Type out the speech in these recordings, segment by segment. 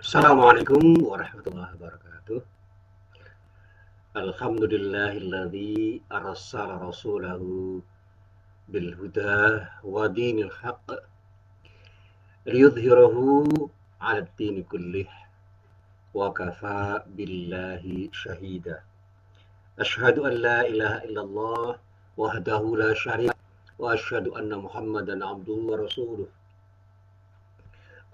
Assalamualaikum warahmatullahi wabarakatuh. Alhamdulillahilladzi arsala rasulahu bil huda wa dinil haqq liyudhhirahu 'ala ad-dini kullih wa kafa billahi syahida. Asyhadu an la ilaha illallah wahdahu la syarika wa asyhadu anna Muhammadan abduhu wa rasuluh.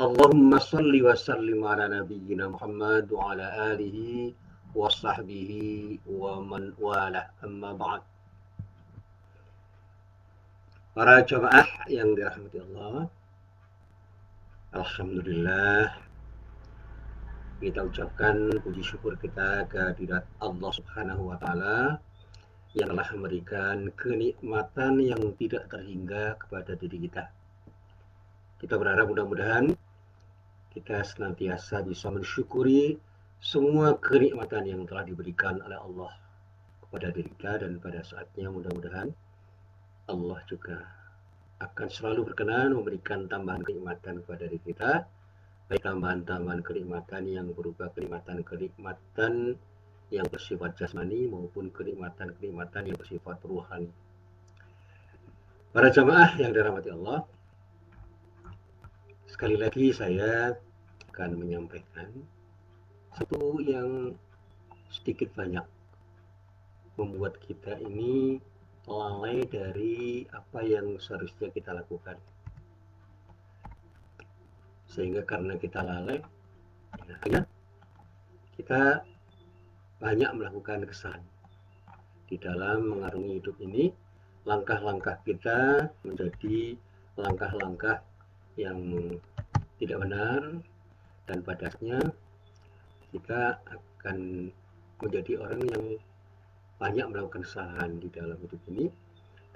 Allahumma salli wa sallim ala nabiyyina Muhammad wa ala alihi wa sahbihi wa man wala amma ba'd. Para jamaah yang dirahmati Allah, alhamdulillah kita ucapkan puji syukur kita kehadirat Allah Subhanahu wa taala yang telah memberikan kenikmatan yang tidak terhingga kepada diri kita. Kita berharap mudah-mudahan kita senantiasa bisa mensyukuri semua kenikmatan yang telah diberikan oleh Allah kepada diri kita, dan pada saatnya mudah-mudahan Allah juga akan selalu berkenan memberikan tambahan kenikmatan kepada diri kita, baik tambahan-tambahan kenikmatan yang berupa kenikmatan yang bersifat jasmani maupun kenikmatan yang bersifat ruhani. Para jamaah yang dirahmati Allah, sekali lagi saya akan menyampaikan satu yang sedikit banyak membuat kita ini lalai dari apa yang seharusnya kita lakukan. Sehingga karena kita lalai, akhirnya kita banyak melakukan kesalahan. Di dalam mengarungi hidup ini, langkah-langkah kita menjadi langkah-langkah yang tidak benar, dan padanya kita akan menjadi orang yang banyak melakukan kesalahan di dalam hidup ini,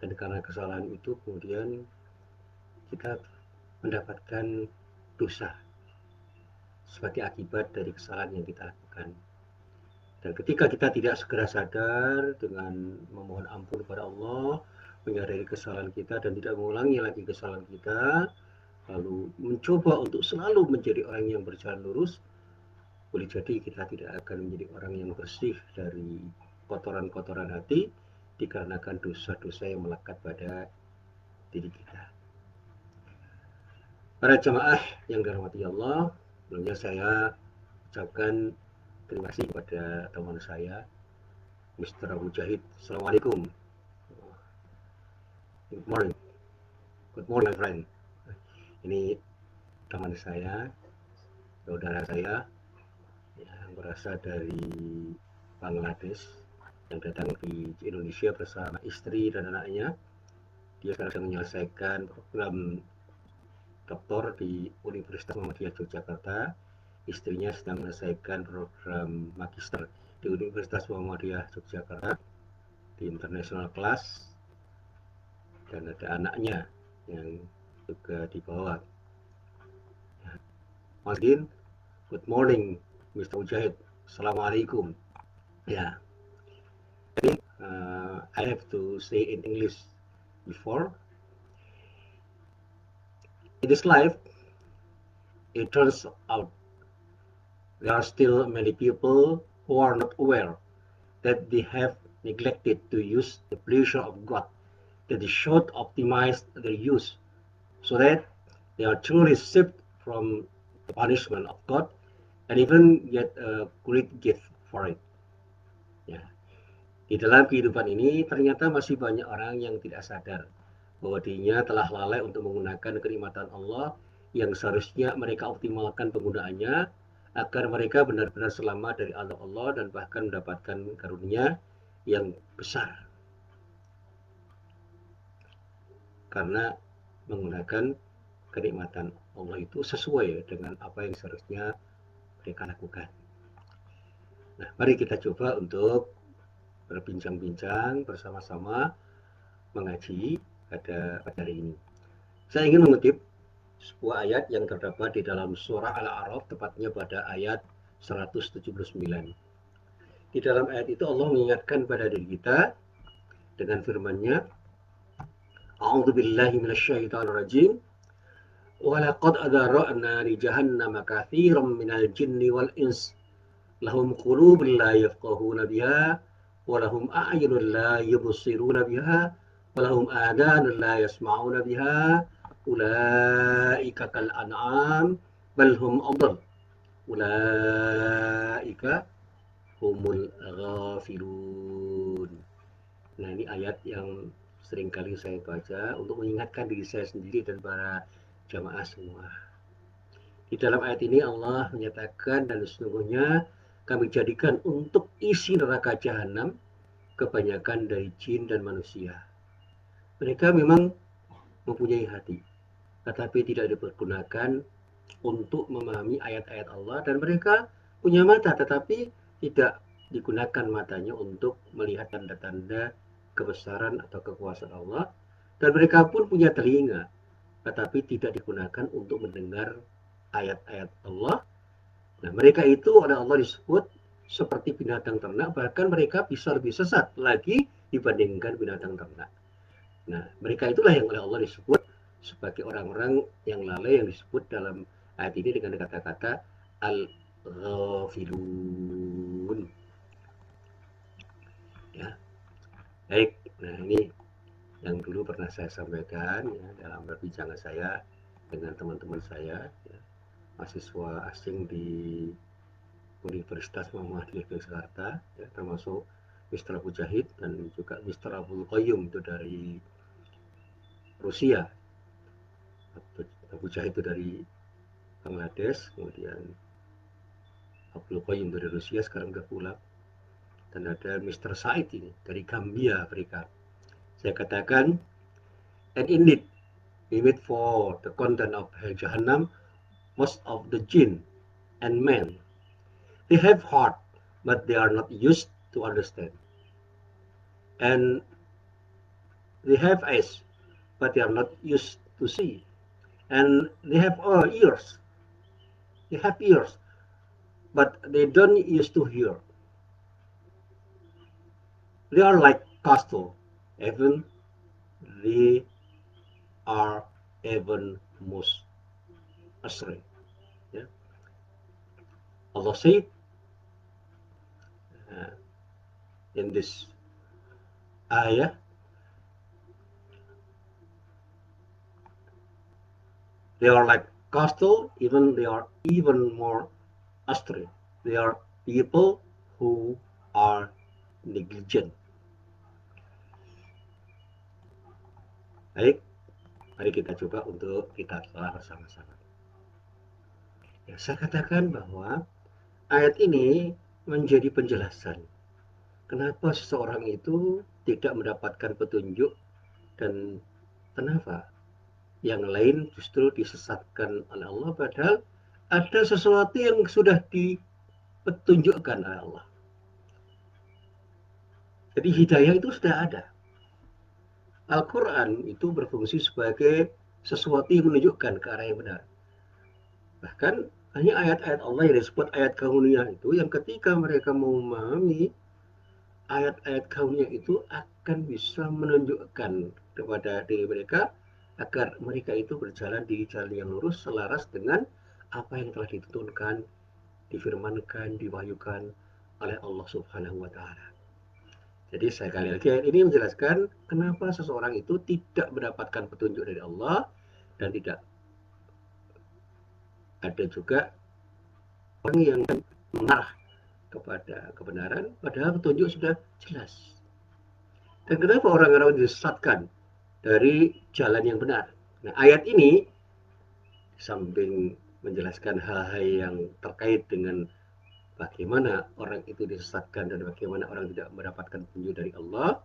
dan karena kesalahan itu kemudian kita mendapatkan dosa sebagai akibat dari kesalahan yang kita lakukan. Dan ketika kita tidak segera sadar dengan memohon ampun kepada Allah, menyadari kesalahan kita dan tidak mengulangi lagi kesalahan kita, lalu mencoba untuk selalu menjadi orang yang berjalan lurus, boleh jadi kita tidak akan menjadi orang yang bersih dari kotoran-kotoran hati dikarenakan dosa-dosa yang melekat pada diri kita. Para jamaah yang dirahmati Allah, sebelumnya saya ucapkan terima kasih kepada teman saya, Mr. Mujahid. Assalamualaikum. Good morning. Good morning, my friend. Ini teman saya, saudara saya yang berasal dari Bangladesh, yang datang di Indonesia bersama istri dan anaknya. Dia sekarang sedang menyelesaikan program doktor di Universitas Muhammadiyah Yogyakarta. Istrinya sedang menyelesaikan program magister di Universitas Muhammadiyah Yogyakarta di international class, dan ada anaknya yang juga dibawa. Madin, good morning, Mr. Mujahid. Assalamualaikum. Ya, I have to say in English before. In this life, it turns out there are still many people who are not aware that they have neglected to use the pleasure of God, that they should optimize their use so that they are truly saved from the punishment of God and even get a great gift for it. Ya. Di dalam kehidupan ini ternyata masih banyak orang yang tidak sadar bahwa dirinya telah lalai untuk menggunakan kenikmatan Allah yang seharusnya mereka optimalkan penggunaannya agar mereka benar-benar selamat dari azab Allah dan bahkan mendapatkan karunia yang besar karena menggunakan kenikmatan Allah itu sesuai dengan apa yang seharusnya mereka lakukan. Nah, mari kita coba untuk berbincang-bincang bersama-sama mengaji pada hari ini. Saya ingin mengutip sebuah ayat yang terdapat di dalam surah Al-A'raf, tepatnya pada ayat 179. Di dalam ayat itu Allah mengingatkan pada diri kita dengan firman-Nya, A'udzubillahi minasyaitonirrajim. walaqad adara'na li jahannama katsiran minal jinni wal ins lahum qulubun la yafqahuna biha wa lahum a'yunun la yubsiruna biha wa lahum adhanun la yasma'una biha ulaika kal an'am bal hum adall ulaika humul ghafilun. Nah, ini ayat yang seringkali saya baca untuk mengingatkan diri saya sendiri dan para jamaah semua. Di dalam ayat ini Allah menyatakan dan sesungguhnya kami jadikan untuk isi neraka jahanam kebanyakan dari jin dan manusia. Mereka memang mempunyai hati, tetapi tidak dipergunakan untuk memahami ayat-ayat Allah, dan mereka punya mata tetapi tidak digunakan matanya untuk melihat tanda-tanda kebesaran atau kekuasaan Allah, dan mereka pun punya telinga tetapi tidak digunakan untuk mendengar ayat-ayat Allah. Nah, mereka itu oleh Allah disebut seperti binatang ternak, bahkan mereka bisa lebih sesat lagi dibandingkan binatang ternak. Nah, mereka itulah yang oleh Allah disebut sebagai orang-orang yang lalai, yang disebut dalam ayat ini dengan kata-kata al-ghafilun. Ya, baik. Nah, ini yang dulu pernah saya sampaikan ya, dalam perbincangan saya dengan teman-teman saya, ya, mahasiswa asing di Universitas Muhammadiyah Yogyakarta, ya, termasuk Mr. Abu Jahid dan juga Mr. Abdul Qayyum itu dari Rusia. Abu Jahid itu dari Bangladesh, kemudian Abdul Qayyum dari Rusia, sekarang udah pulang. Dan ada Mr. Said ini dari Gambia, Afrika. Saya katakan, and indeed, we wait for the content of Jahannam, most of the jinn and men. They have heart, but they are not used to understand. And they have eyes, but they are not used to see. And they have ears. They have ears, but they don't used to hear. They are like castle, even they are even most astray. Yeah. Allah said uh, in this ayah, they are like castle, even they are even more astray. They are people who are negligent. Baik, mari kita coba untuk kita telah bersama-sama. Ya, saya katakan bahwa ayat ini menjadi penjelasan kenapa seseorang itu tidak mendapatkan petunjuk dan kenapa yang lain justru disesatkan oleh Allah, padahal ada sesuatu yang sudah dipetunjukkan oleh Allah. Jadi hidayah itu sudah ada. Al-Quran itu berfungsi sebagai sesuatu yang menunjukkan ke arah yang benar. Bahkan hanya ayat-ayat Allah yang disebut ayat kauniyah itu yang ketika mereka mau memahami ayat-ayat kauniyah itu akan bisa menunjukkan kepada diri mereka agar mereka itu berjalan di jalan yang lurus selaras dengan apa yang telah dituntunkan, difirmankan, diwahyukan oleh Allah Subhanahu wa taala. Jadi sekali lagi ayat ini menjelaskan kenapa seseorang itu tidak mendapatkan petunjuk dari Allah dan tidak ada juga orang yang mengarah kepada kebenaran padahal petunjuk sudah jelas. Dan kenapa orang-orang disesatkan dari jalan yang benar? Nah, ayat ini samping menjelaskan hal-hal yang terkait dengan bagaimana orang itu disesatkan dan bagaimana orang tidak mendapatkan petunjuk dari Allah,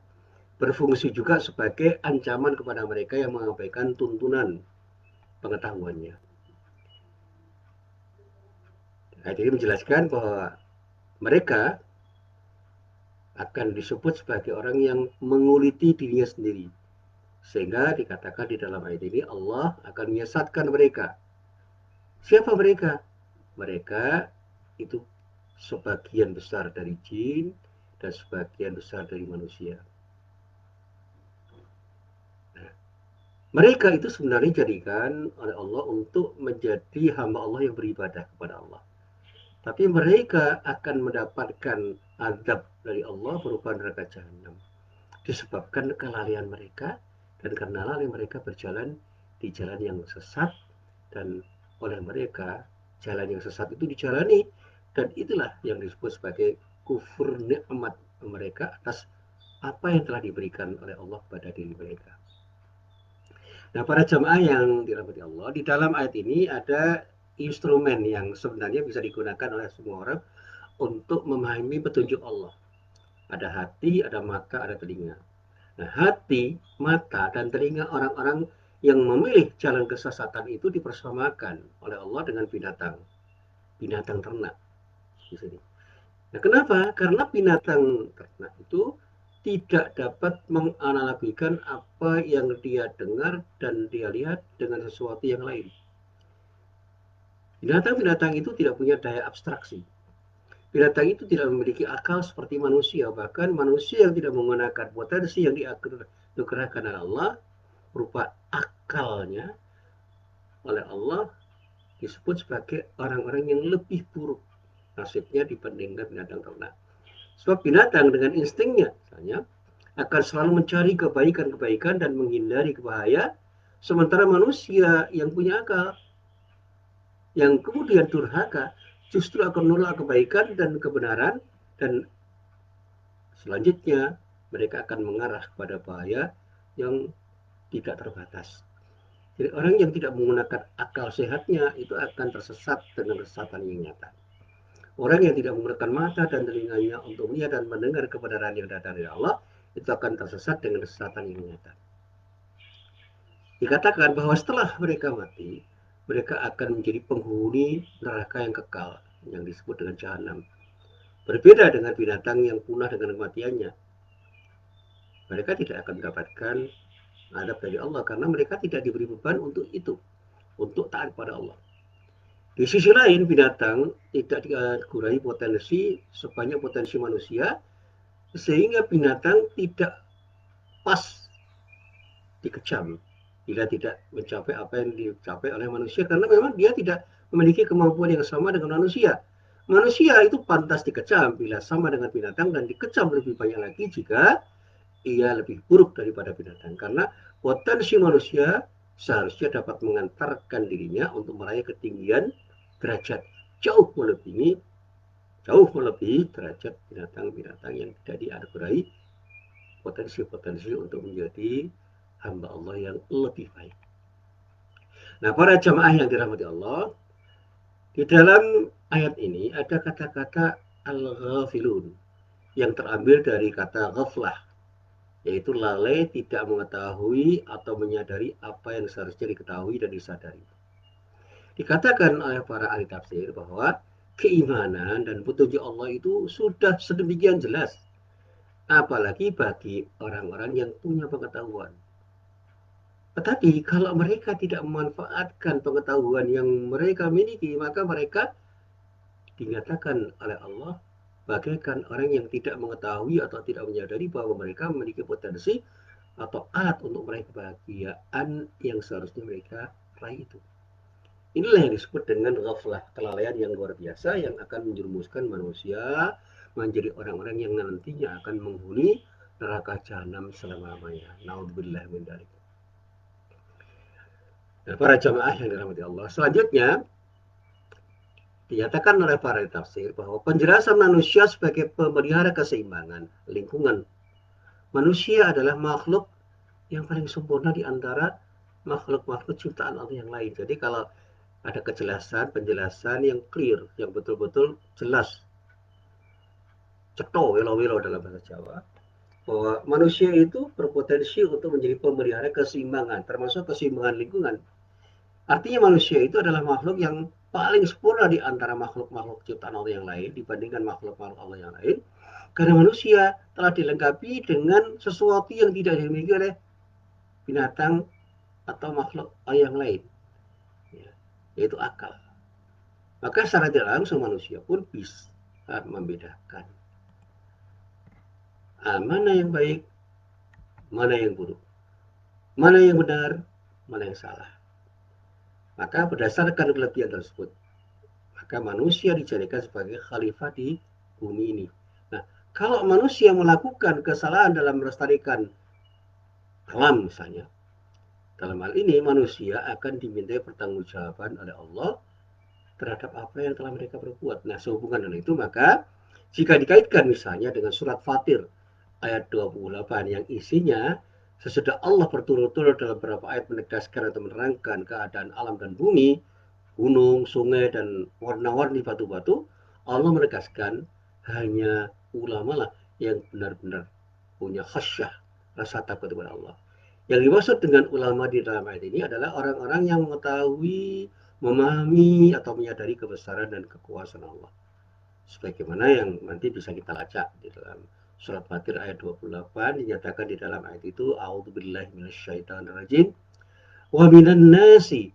berfungsi juga sebagai ancaman kepada mereka yang mengabaikan tuntunan pengetahuannya. Ayat ini menjelaskan bahwa mereka akan disebut sebagai orang yang menguliti dirinya sendiri. Sehingga dikatakan di dalam ayat ini Allah akan menyesatkan mereka. Siapa mereka? Mereka itu sebagian besar dari jin dan sebagian besar dari manusia. Nah, Mereka itu sebenarnya dijadikan oleh Allah untuk menjadi hamba Allah yang beribadah kepada Allah. Tapi mereka akan mendapatkan azab dari Allah berupa neraka jahanam. Disebabkan kelalaian mereka dan karena lalai mereka berjalan di jalan yang sesat dan oleh mereka jalan yang sesat itu dijalani dan itulah yang disebut sebagai kufur nikmat mereka atas apa yang telah diberikan oleh Allah pada diri mereka. Nah, para jamaah yang dirahmati Allah, di dalam ayat ini ada instrumen yang sebenarnya bisa digunakan oleh semua orang untuk memahami petunjuk Allah. Ada hati, ada mata, ada telinga. Nah, hati, mata, dan telinga orang-orang yang memilih jalan kesesatan itu dipersamakan oleh Allah dengan binatang, binatang ternak di sini. Nah, kenapa? Karena binatang ternak itu tidak dapat menganalogikan apa yang dia dengar dan dia lihat dengan sesuatu yang lain. Binatang-binatang itu tidak punya daya abstraksi. Binatang itu tidak memiliki akal seperti manusia. Bahkan manusia yang tidak menggunakan potensi yang dianugerahkan oleh Allah berupa akalnya oleh Allah disebut sebagai orang-orang yang lebih buruk nasibnya dibandingkan binatang ternak. Sebab binatang dengan instingnya misalnya akan selalu mencari kebaikan-kebaikan dan menghindari kebahaya, sementara manusia yang punya akal yang kemudian durhaka justru akan menolak kebaikan dan kebenaran dan selanjutnya mereka akan mengarah kepada bahaya yang tidak terbatas. Jadi orang yang tidak menggunakan akal sehatnya itu akan tersesat dengan kesesatan yang nyata. Orang yang tidak menggunakan mata dan telinganya untuk melihat dan mendengar kebenaran yang datang dari Allah itu akan tersesat dengan kesesatan yang nyata. Dikatakan bahwa setelah mereka mati, mereka akan menjadi penghuni neraka yang kekal yang disebut dengan jahanam. Berbeda dengan binatang yang punah dengan kematiannya. Mereka tidak akan mendapatkan adab dari Allah karena mereka tidak diberi beban untuk itu, untuk taat pada Allah. Di sisi lain, binatang tidak dikurangi potensi sebanyak potensi manusia, sehingga binatang tidak pas dikecam bila tidak mencapai apa yang dicapai oleh manusia karena memang dia tidak memiliki kemampuan yang sama dengan manusia. Manusia itu pantas dikecam bila sama dengan binatang dan dikecam lebih banyak lagi jika ia lebih buruk daripada binatang karena potensi manusia seharusnya dapat mengantarkan dirinya untuk meraih ketinggian derajat jauh melebihi derajat binatang-binatang yang tidak dianugerahi potensi-potensi untuk menjadi hamba Allah yang lebih baik. Nah, para jamaah yang dirahmati Allah, di dalam ayat ini ada kata-kata al-ghafilun yang terambil dari kata ghaflah, yaitu lalai tidak mengetahui atau menyadari apa yang seharusnya diketahui dan disadari. Dikatakan oleh para ahli tafsir bahwa keimanan dan petunjuk Allah itu sudah sedemikian jelas, apalagi bagi orang-orang yang punya pengetahuan. Tetapi kalau mereka tidak memanfaatkan pengetahuan yang mereka miliki, maka mereka dinyatakan oleh Allah bagaikan orang yang tidak mengetahui atau tidak menyadari bahwa mereka memiliki potensi atau alat untuk meraih kebahagiaan yang seharusnya mereka raih itu. Inilah yang disebut dengan ghaflah, kelalaian yang luar biasa yang akan menjerumuskan manusia menjadi orang-orang yang nantinya akan menghuni neraka jahanam selama-lamanya. Naudzubillah min dzalik. Nah, para jamaah yang dirahmati Allah, selanjutnya dinyatakan oleh para tafsir bahwa penjelasan manusia sebagai pemelihara keseimbangan lingkungan. Manusia adalah makhluk yang paling sempurna di antara makhluk-makhluk ciptaan Allah yang lain. Jadi kalau ada penjelasan yang clear, yang betul-betul jelas, ceto welo-welo dalam bahasa Jawa, bahwa manusia itu berpotensi untuk menjadi pemelihara keseimbangan, termasuk keseimbangan lingkungan. Artinya manusia itu adalah makhluk yang paling sempurna di antara makhluk-makhluk ciptaan Allah yang lain dibandingkan makhluk-makhluk Allah yang lain. Karena manusia telah dilengkapi dengan sesuatu yang tidak dimiliki oleh binatang atau makhluk yang lain, yaitu akal. Maka secara tidak langsung manusia pun bisa membedakan mana yang baik, mana yang buruk, mana yang benar, mana yang salah. Maka berdasarkan kelebihan tersebut, maka manusia dijadikan sebagai khalifah di bumi ini. Nah, kalau manusia melakukan kesalahan dalam melestarikan alam misalnya, dalam hal ini manusia akan dimintai pertanggungjawaban oleh Allah terhadap apa yang telah mereka perbuat. Nah, sehubungan dengan itu, maka jika dikaitkan misalnya dengan surat Fatir ayat 28 yang isinya sesudah Allah berturut-turut dalam beberapa ayat menegaskan atau menerangkan keadaan alam dan bumi, gunung, sungai, dan warna-warni batu-batu, Allah menegaskan hanya ulama lah yang benar-benar punya khasyah, rasa takut kepada Allah. Yang dimaksud dengan ulama di dalam ayat ini adalah orang-orang yang mengetahui, memahami, atau menyadari kebesaran dan kekuasaan Allah. Sebagaimana yang nanti bisa kita lacak di dalam surat Fatir ayat 28 dinyatakan di dalam ayat itu, a'udzubillahi minasyaitonirrajim wa minan nasi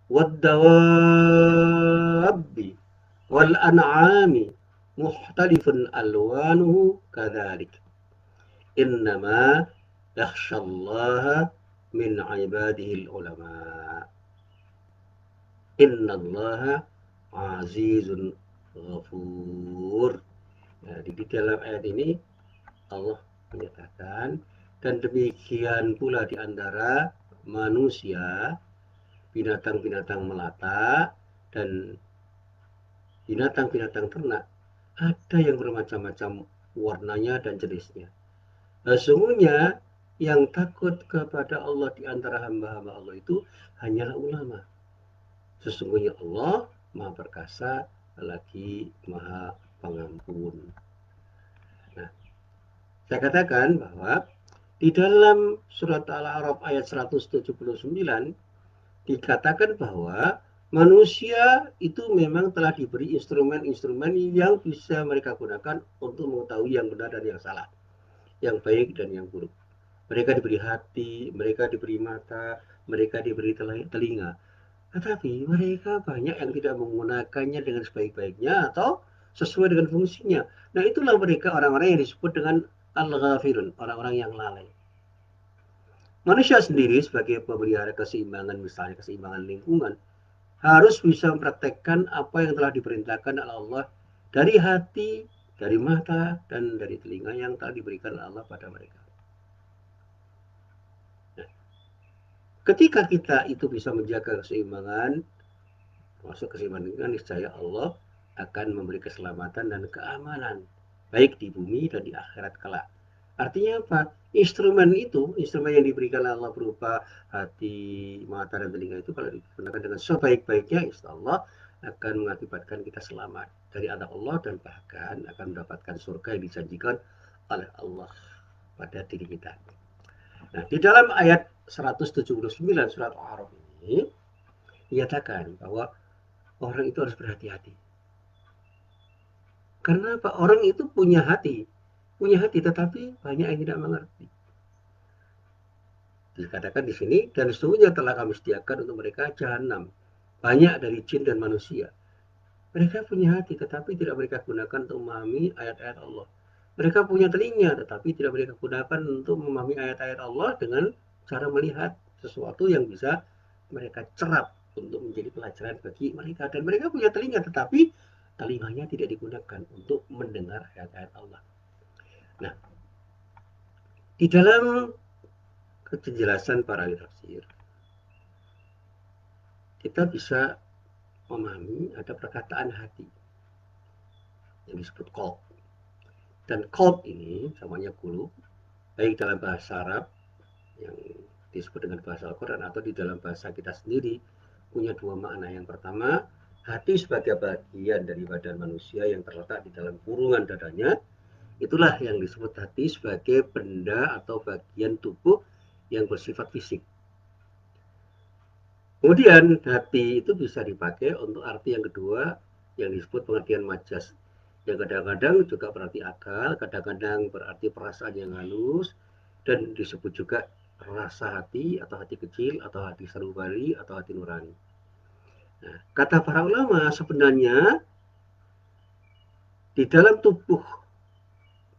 wad-dawabbi wal an'ami mukhtalifun alwanuhu kadzalik innama yakhsyallaha min ibadihil ulama innallaha azizun ghafur. Nah, di dalam ayat ini Allah menyatakan, dan demikian pula di antara manusia, binatang-binatang melata, dan binatang-binatang ternak, ada yang bermacam-macam warnanya dan jenisnya. Sesungguhnya yang takut kepada Allah di antara hamba-hamba Allah itu hanyalah ulama. Sesungguhnya Allah Maha Perkasa lagi Maha Pengampun. Nah, saya katakan bahwa di dalam surat Al-A'raf ayat 179 dikatakan bahwa manusia itu memang telah diberi instrumen-instrumen yang bisa mereka gunakan untuk mengetahui yang benar dan yang salah, yang baik dan yang buruk. Mereka diberi hati, mereka diberi mata, mereka diberi telinga. Tetapi mereka banyak yang tidak menggunakannya dengan sebaik-baiknya atau sesuai dengan fungsinya. Nah, itulah mereka orang-orang yang disebut dengan al-ghafirun, orang-orang yang lalai. Manusia sendiri sebagai pemelihara keseimbangan, misalnya keseimbangan lingkungan, harus bisa mempraktekkan apa yang telah diperintahkan oleh Allah dari hati, dari mata, dan dari telinga yang telah diberikan Allah pada mereka. Nah, ketika kita itu bisa menjaga keseimbangan, masuk keseimbangan lingkungan, niscaya Allah akan memberi keselamatan dan keamanan, baik di bumi dan di akhirat kelak. Artinya apa? Instrumen itu, instrumen yang diberikan Allah berupa hati, mata, dan telinga itu kalau digunakan dengan sebaik-baiknya, insya Allah akan mengakibatkan kita selamat dari adab Allah dan bahkan akan mendapatkan surga yang dijanjikan oleh Allah pada diri kita. Nah, di dalam ayat 179 surat Al-A'raf ini dinyatakan bahwa orang itu harus berhati-hati. Karena apa? Orang itu punya hati, tetapi banyak yang tidak mengerti. Dikatakan di sini, dan sesungguhnya telah kami sediakan untuk mereka jahanam, banyak dari jin dan manusia. Mereka punya hati, tetapi tidak mereka gunakan untuk memahami ayat-ayat Allah. Mereka punya telinga, tetapi tidak mereka gunakan untuk memahami ayat-ayat Allah dengan cara melihat sesuatu yang bisa mereka cerap untuk menjadi pelajaran bagi mereka. Dan mereka punya telinga, tetapi telinganya tidak digunakan untuk mendengar ayat-ayat Allah. Nah, di dalam kejelasan para ahli tafsir, kita bisa memahami ada perkataan hati yang disebut qalb. Dan qalb ini samanya qulub, baik dalam bahasa Arab yang disebut dengan bahasa Al-Quran atau di dalam bahasa kita sendiri, punya dua makna. Yang pertama, hati sebagai bagian dari badan manusia yang terletak di dalam kurungan dadanya, itulah yang disebut hati sebagai benda atau bagian tubuh yang bersifat fisik. Kemudian hati itu bisa dipakai untuk arti yang kedua yang disebut pengertian majas, yang kadang-kadang juga berarti akal, kadang-kadang berarti perasaan yang halus, dan disebut juga rasa hati atau hati kecil atau hati sanubari atau hati nurani. Nah, kata para ulama sebenarnya di dalam tubuh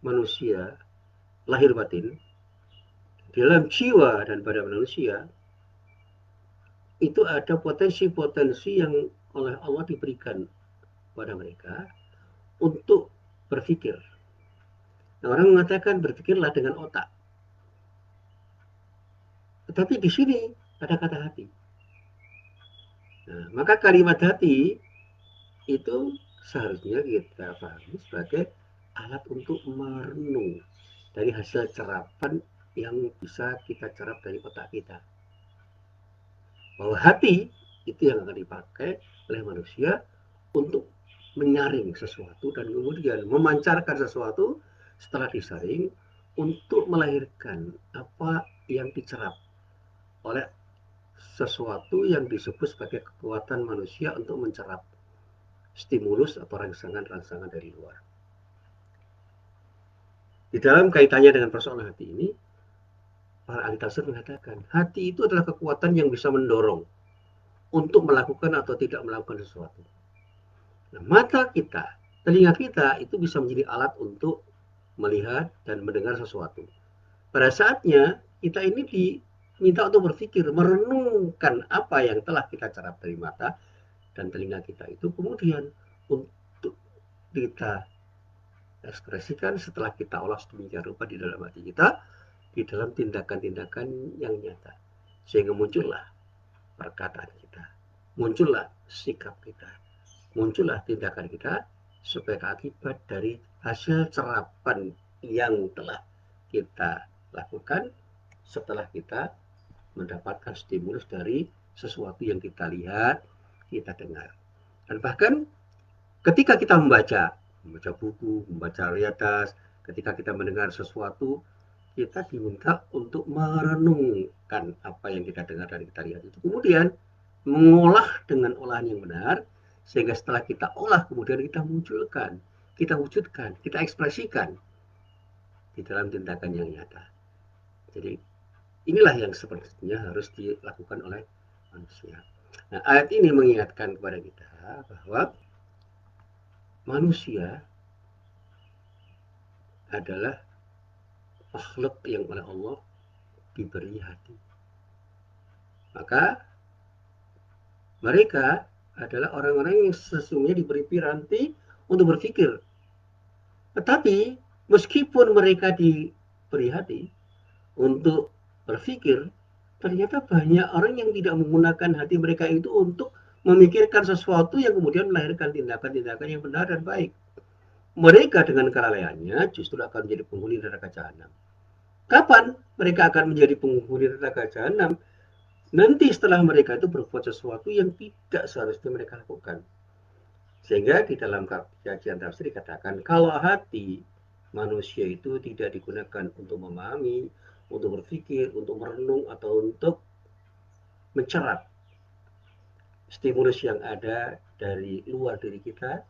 manusia lahir batin, di dalam jiwa dan badan manusia itu ada potensi-potensi yang oleh Allah diberikan pada mereka untuk berpikir. Nah, orang mengatakan berpikirlah dengan otak. Tetapi di sini ada kata hati. Nah, maka kalimat hati itu seharusnya kita pahami sebagai alat untuk merenung dari hasil cerapan yang bisa kita cerap dari otak kita. Bahwa hati itu yang akan dipakai oleh manusia untuk menyaring sesuatu dan kemudian memancarkan sesuatu setelah disaring untuk melahirkan apa yang dicerap oleh sesuatu yang disebut sebagai kekuatan manusia untuk mencerap stimulus atau rangsangan-rangsangan dari luar. Di dalam kaitannya dengan persoalan hati ini, para ahli tafsir mengatakan hati itu adalah kekuatan yang bisa mendorong untuk melakukan atau tidak melakukan sesuatu. Nah, mata kita, telinga kita itu bisa menjadi alat untuk melihat dan mendengar sesuatu. Pada saatnya kita ini diminta untuk berpikir, merenungkan apa yang telah kita cerap dari mata dan telinga kita itu, kemudian untuk kita ekspresikan setelah kita olah sedemikian rupa di dalam hati kita, di dalam tindakan-tindakan yang nyata. Sehingga muncullah perkataan kita, muncullah sikap kita, muncullah tindakan kita sebagai akibat dari hasil cerapan yang telah kita lakukan setelah kita mendapatkan stimulus dari sesuatu yang kita lihat, kita dengar. Dan bahkan ketika kita membaca buku, membaca riadas, ketika kita mendengar sesuatu, kita diminta untuk merenungkan apa yang kita dengar dan kita lihat itu. Kemudian mengolah dengan olahan yang benar, sehingga setelah kita olah kemudian kita munculkan, kita wujudkan, kita ekspresikan di dalam tindakan yang nyata. Jadi inilah yang sepertinya harus dilakukan oleh manusia. Nah, ayat ini mengingatkan kepada kita bahwa manusia adalah makhluk yang oleh Allah diberi hati. Maka mereka adalah orang-orang yang sesungguhnya diberi piranti untuk berpikir. Tetapi meskipun mereka diberi hati untuk berpikir, ternyata banyak orang yang tidak menggunakan hati mereka itu untuk memikirkan sesuatu yang kemudian melahirkan tindakan-tindakan yang benar dan baik. Mereka dengan kelalaiannya justru akan menjadi penghuni neraka jahanam. Kapan mereka akan menjadi penghuni neraka jahanam? Nanti setelah mereka itu berbuat sesuatu yang tidak seharusnya mereka lakukan. Sehingga di dalam kajian tafsir dikatakan kalau hati manusia itu tidak digunakan untuk memahami, untuk berpikir, untuk merenung, atau untuk mencerap stimulus yang ada dari luar diri kita,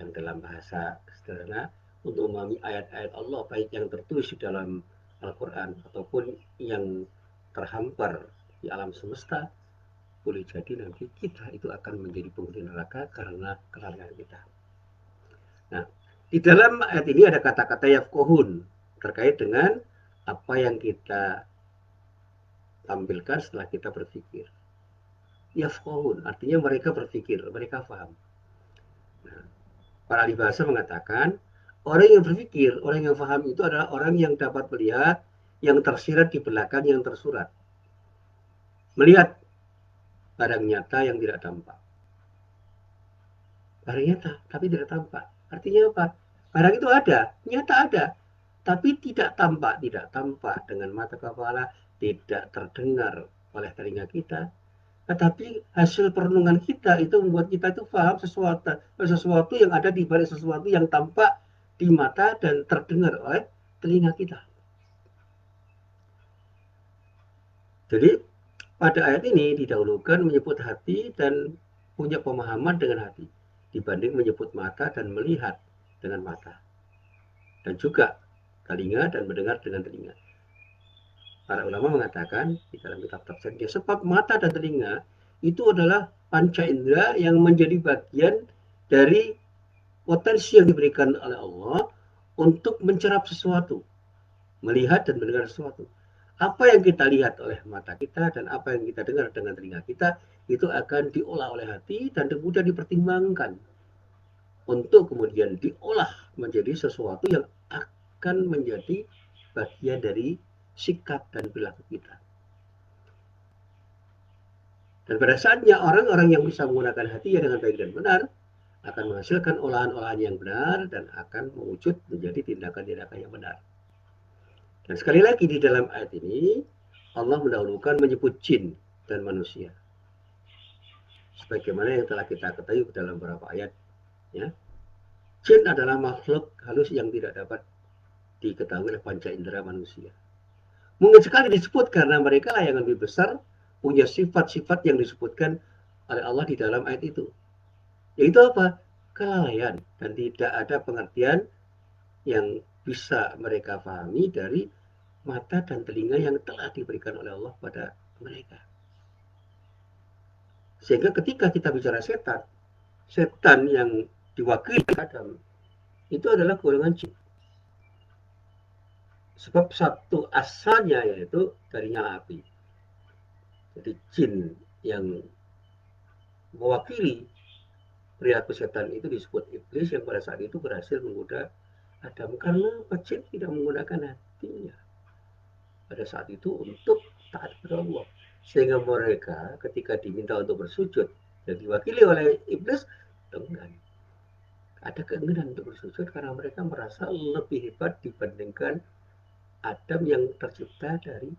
yang dalam bahasa sederhana untuk memahami ayat-ayat Allah baik yang tertulis di dalam Al-Quran ataupun yang terhampar di alam semesta, boleh jadi nanti kita itu akan menjadi penghuni neraka karena kelalaian kita. Nah, di dalam ayat ini ada kata-kata yafqahun terkait dengan apa yang kita tampilkan setelah kita berpikir. Yafqahun artinya mereka berpikir, mereka paham. Nah, para ahli bahasa mengatakan orang yang berpikir, orang yang paham itu adalah orang yang dapat melihat yang tersirat di belakang yang tersurat. Melihat barang nyata yang tidak tampak. Barang nyata, tapi tidak tampak. Artinya apa? Barang itu ada, nyata ada, tapi tidak tampak dengan mata kepala, tidak terdengar oleh telinga kita. Tetapi hasil perenungan kita itu membuat kita itu paham sesuatu yang ada di balik sesuatu yang tampak di mata dan terdengar oleh telinga kita. Jadi pada ayat ini didahulukan menyebut hati dan punya pemahaman dengan hati dibanding menyebut mata dan melihat dengan mata. Dan juga telinga dan mendengar dengan telinga. Para ulama mengatakan di dalam kitab tafsirnya sebab mata dan telinga itu adalah panca indera yang menjadi bagian dari potensi yang diberikan oleh Allah untuk mencerap sesuatu, melihat dan mendengar sesuatu. Apa yang kita lihat oleh mata kita dan apa yang kita dengar dengan telinga kita itu akan diolah oleh hati dan kemudian dipertimbangkan untuk kemudian diolah menjadi sesuatu yang akan menjadi bagian dari sikap dan perilaku kita. Dan pada saatnya orang-orang yang bisa menggunakan hatinya dengan baik dan benar akan menghasilkan olahan-olahan yang benar dan akan mewujud menjadi tindakan-tindakan yang benar. Dan sekali lagi di dalam ayat ini Allah mendahulukan menyebut jin dan manusia. Sebagaimana yang telah kita ketahui dalam beberapa ayat, ya. Jin adalah makhluk halus yang tidak dapat diketahui oleh panca indera manusia. Mungkin sekali disebut karena mereka lah yang lebih besar punya sifat-sifat yang disebutkan oleh Allah di dalam ayat itu. Yaitu apa? Kelalaian dan tidak ada pengertian yang bisa mereka pahami dari mata dan telinga yang telah diberikan oleh Allah pada mereka. Sehingga ketika kita bicara setan, setan yang diwakili Adam itu adalah golongan jin. Sebab satu asalnya yaitu dari nyala api. Jadi jin yang mewakili perilaku setan itu disebut iblis yang pada saat itu berhasil menggoda Adam karena jin tidak menggunakan hatinya pada saat itu untuk taat kepada Allah. Sehingga mereka ketika diminta untuk bersujud dan diwakili oleh iblis enggan. Ada keinginan untuk bersujud karena mereka merasa lebih hebat dibandingkan Adam yang tercipta dari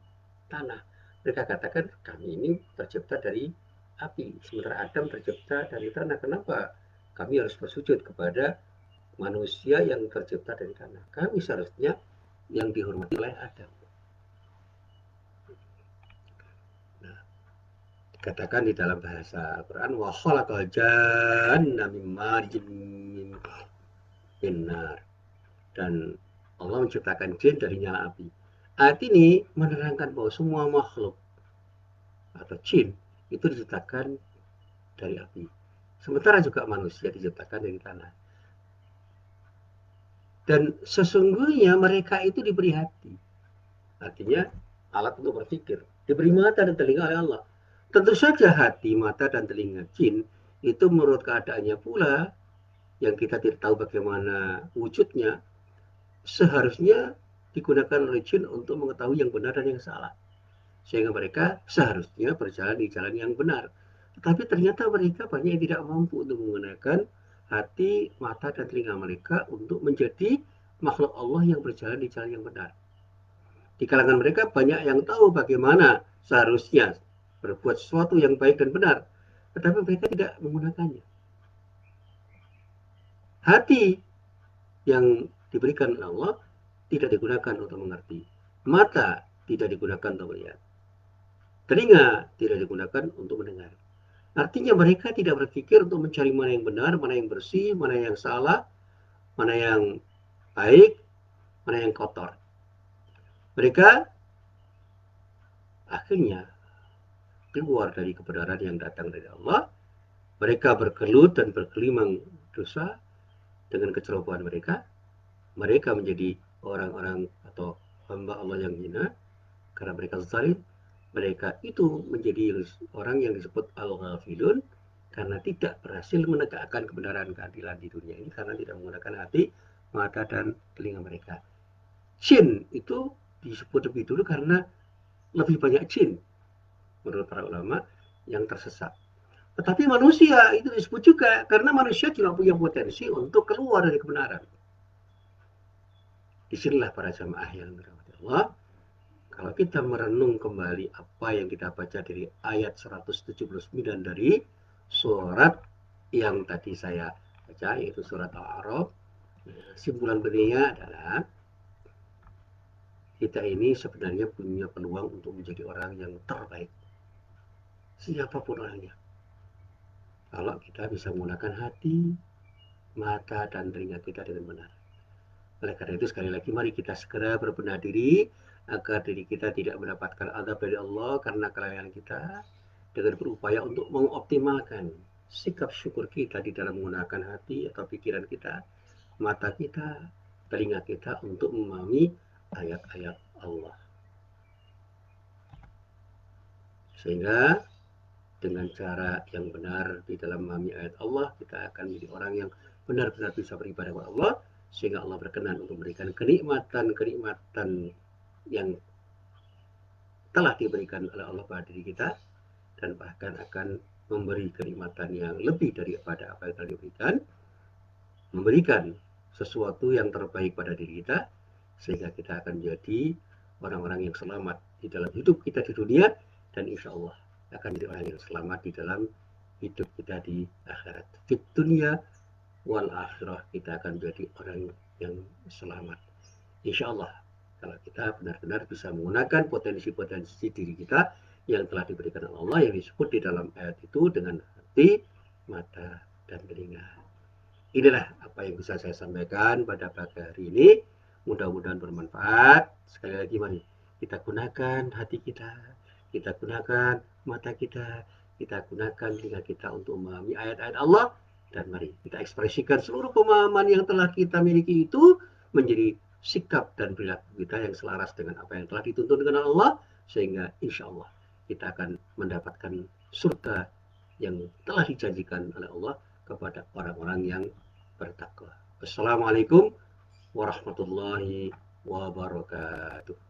tanah. Mereka katakan kami ini tercipta dari api, sementara Adam tercipta dari tanah. Kenapa kami harus bersujud kepada manusia yang tercipta dari tanah? Kami seharusnya yang dihormati oleh Adam. Nah, dikatakan di dalam bahasa Al-Quran, wa khalaqal janna min marijin min nar. Dan Allah menciptakan jin dari nyala api. Ayat ini menerangkan bahwa semua makhluk atau jin itu diciptakan dari api. Sementara juga manusia diciptakan dari tanah. Dan sesungguhnya mereka itu diberi hati. Artinya alat untuk berpikir. Diberi mata dan telinga oleh Allah. Tentu saja hati, mata, dan telinga jin itu menurut keadaannya pula yang kita tidak tahu bagaimana wujudnya seharusnya digunakan oleh jin untuk mengetahui yang benar dan yang salah. Sehingga mereka seharusnya berjalan di jalan yang benar. Tetapi ternyata mereka banyak yang tidak mampu untuk menggunakan hati, mata, dan telinga mereka untuk menjadi makhluk Allah yang berjalan di jalan yang benar. Di kalangan mereka banyak yang tahu bagaimana seharusnya berbuat sesuatu yang baik dan benar, tetapi mereka tidak menggunakannya. Hati yang diberikan oleh Allah tidak digunakan untuk mengerti. Mata tidak digunakan untuk melihat. Telinga tidak digunakan untuk mendengar. Artinya mereka tidak berpikir untuk mencari mana yang benar, mana yang bersih, mana yang salah, mana yang baik, mana yang kotor. Mereka akhirnya keluar dari kebenaran yang datang dari Allah. Mereka bergelut dan bergelimang dosa dengan kecerobohan mereka. Mereka menjadi orang-orang atau hamba Allah yang hina karena mereka zalim. Mereka itu menjadi orang yang disebut al-ghafilun karena tidak berhasil menegakkan kebenaran keadilan di dunia ini karena tidak menggunakan hati, mata, dan telinga mereka. Jin itu disebut lebih dulu karena lebih banyak jin menurut para ulama yang tersesat. Tetapi manusia itu disebut juga karena manusia juga punya potensi untuk keluar dari kebenaran. Disinilah para jamaah yang dirahmati Allah. Kalau kita merenung kembali apa yang kita baca dari ayat 179 dari surat yang tadi saya baca, yaitu surat Al-A'raf, simpulan pentingnya adalah kita ini sebenarnya punya peluang untuk menjadi orang yang terbaik. Siapapun orangnya. Kalau kita bisa menggunakan hati, mata, dan telinga kita dengan benar. Oleh karena itu sekali lagi mari kita segera berbenah diri agar diri kita tidak mendapatkan azab dari Allah karena kelalaian kita dengan berupaya untuk mengoptimalkan sikap syukur kita di dalam menggunakan hati atau pikiran kita, mata kita, telinga kita untuk memahami ayat-ayat Allah. Sehingga dengan cara yang benar di dalam memahami ayat Allah, kita akan menjadi orang yang benar-benar bisa beribadah kepada Allah, sehingga Allah berkenan untuk memberikan kenikmatan-kenikmatan yang telah diberikan oleh Allah pada diri kita, dan bahkan akan memberi kenikmatan yang lebih daripada apa yang telah diberikan, memberikan sesuatu yang terbaik pada diri kita, sehingga kita akan menjadi orang-orang yang selamat di dalam hidup kita di dunia, dan insya Allah akan menjadi orang yang selamat di dalam hidup kita di akhirat. Di dunia wal akhirah kita akan menjadi orang yang selamat. Insya Allah kalau kita benar-benar bisa menggunakan potensi-potensi diri kita yang telah diberikan oleh Allah, yang disebut di dalam ayat itu dengan hati, mata, dan telinga. Inilah apa yang bisa saya sampaikan pada pagi hari ini. Mudah-mudahan bermanfaat. Sekali lagi mari kita gunakan hati kita gunakan mata kita gunakan telinga kita untuk memahami ayat-ayat Allah, dan mari kita ekspresikan seluruh pemahaman yang telah kita miliki itu menjadi sikap dan perilaku kita yang selaras dengan apa yang telah dituntun dengan Allah, sehingga insya Allah kita akan mendapatkan surga yang telah dijanjikan oleh Allah kepada orang-orang yang bertakwa. Wassalamualaikum warahmatullahi wabarakatuh.